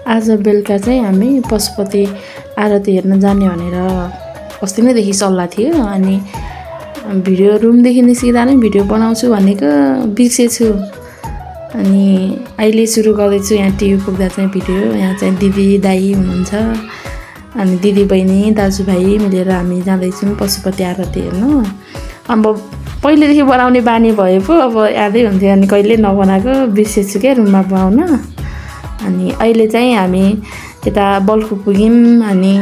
आज बेलुका चाहिँ हामी पशुपति आरती हेर्न जाने भनेर अस्ति नैदेखि सल्लाह थियो। अनि भिडियो रुमदेखि निस्किँदा नै भिडियो बनाउँछु भनेको बिर्सेछु। अनि अहिले सुरु गर्दैछु। यहाँ टिभी पुग्दा चाहिँ भिडियो। यहाँ चाहिँ दिदी दाइ हुनुहुन्छ। अनि दिदी बहिनी दाजुभाइ मिलेर हामी जाँदैछौँ पशुपति आरती हेर्नु। अब पहिलेदेखि बनाउने बानी भए पो अब यादै हुन्थ्यो। अनि कहिले नबनाएको बिर्सेछु क्या रुममा बनाउन। अनि अहिले चाहिँ हामी यता बल्खु पुग्यौँ। अनि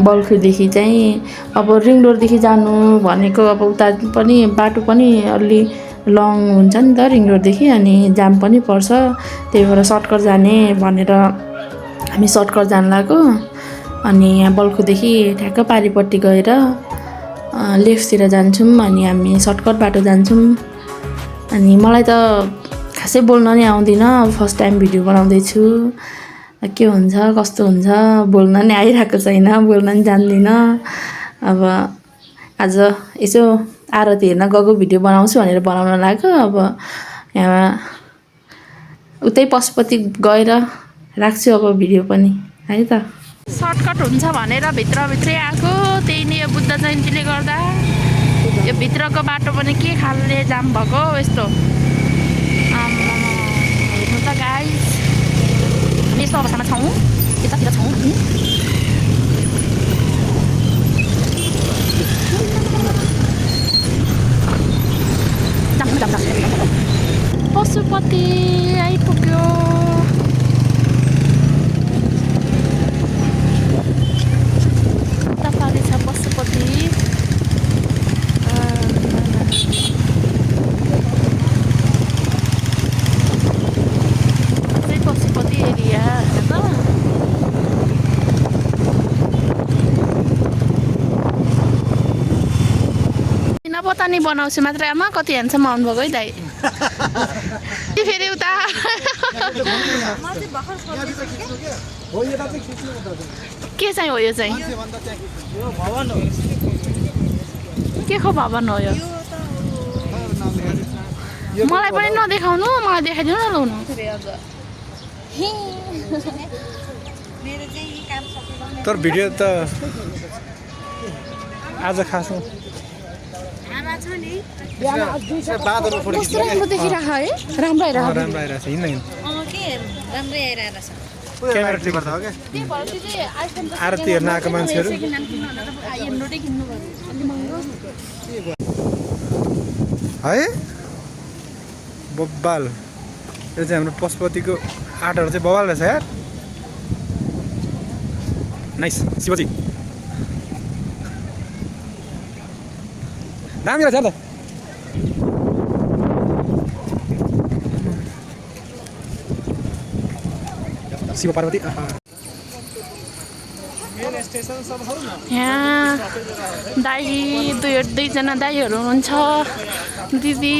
बल्खुदेखि चाहिँ अब रिङ रोडदेखि जानु भनेको अब उता पनि बाटो पनि अलि लङ हुन्छ नि त रिङ रोडदेखि। अनि जाम पनि पर्छ। त्यही भएर सर्टकट जाने भनेर हामी सर्टकट जान लागेको। अनि यहाँ बल्खुदेखि ठ्याक्क पारिपट्टि गएर लेफ्टतिर जान्छौँ। अनि हामी सर्टकट बाटो जान्छौँ। अनि मलाई त खासै बोल्न नै आउँदिनँ। फर्स्ट टाइम भिडियो बनाउँदैछु। के हुन्छ कस्तो हुन्छ बोल्न नै आइरहेको छैन। बोल्न नि जान्दिनँ। अब आज यसो आरती हेर्न गएको भिडियो बनाउँछु भनेर बनाउन लाग्यो। अब यहाँ उतै पशुपति गएर राख्छु अब भिडियो पनि है त। सर्टकट हुन्छ भनेर भित्रभित्रै आएको। त्यही नै यो बुद्ध जयन्तीले गर्दा यो भित्रको बाटो पनि के खालले जाम भएको यस्तो हेर्नु त गाइस। यस्तो अवस्थामा छौँ। यतातिर छौँ हामी। पशुपति आइपुग्यो। उतापट्टि छ पशुपति। पशुपति एरिया होइन त। नपत्ता नि बनाउँछु मात्रै। आमा कति ह्यान्डसम्म आउनुभएको है दाइ। फेरि उता के चाहिँ हो यो चाहिँ के को भवन हो यो? मलाई पनि नदेखाउनु। मलाई देखाइदिनु न लाउनु। तर भिडियो त आज खासौँ कस्तो राम्रो देखिरहेको है। राम्रो आइरहेको राम्रो आइरहेको छ। हिँड्न राम्रै आइरहेको छ। क्यामेरा ठिक गर्दा हो क्या। आरती हेर्न आएको मान्छेहरू है बब्बाल। यो चाहिँ हाम्रो पशुपतिको आँटहरू चाहिँ बब्बाल रहेछ यार। नाइस शिवजी दामी रहेछ त। शिव पार्वती यहाँ दाइ दुईजना दाइहरू हुनुहुन्छ। दिदी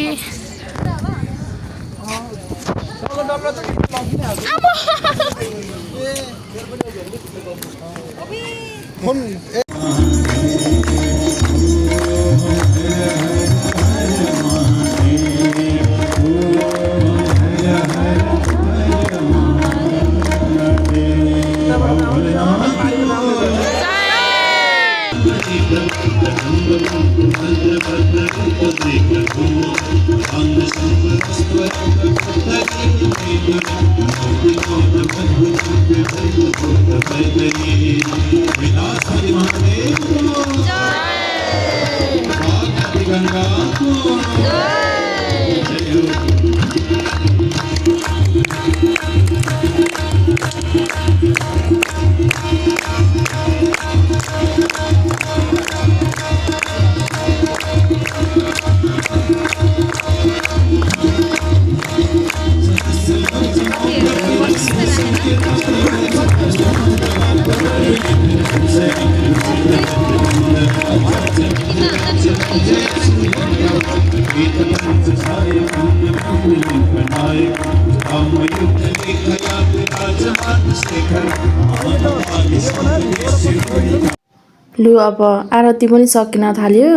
लु अब आरती पनि सकिन थाल्यो।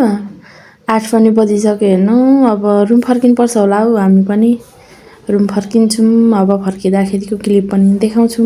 8 पनि बजिसक्यो हेर्नु। अब रुम फर्किनुपर्छ होला हौ हामी पनि। रुम फर्किन्छौँ अब फर्किँदाखेरिको क्लिप पनि देखाउँछौँ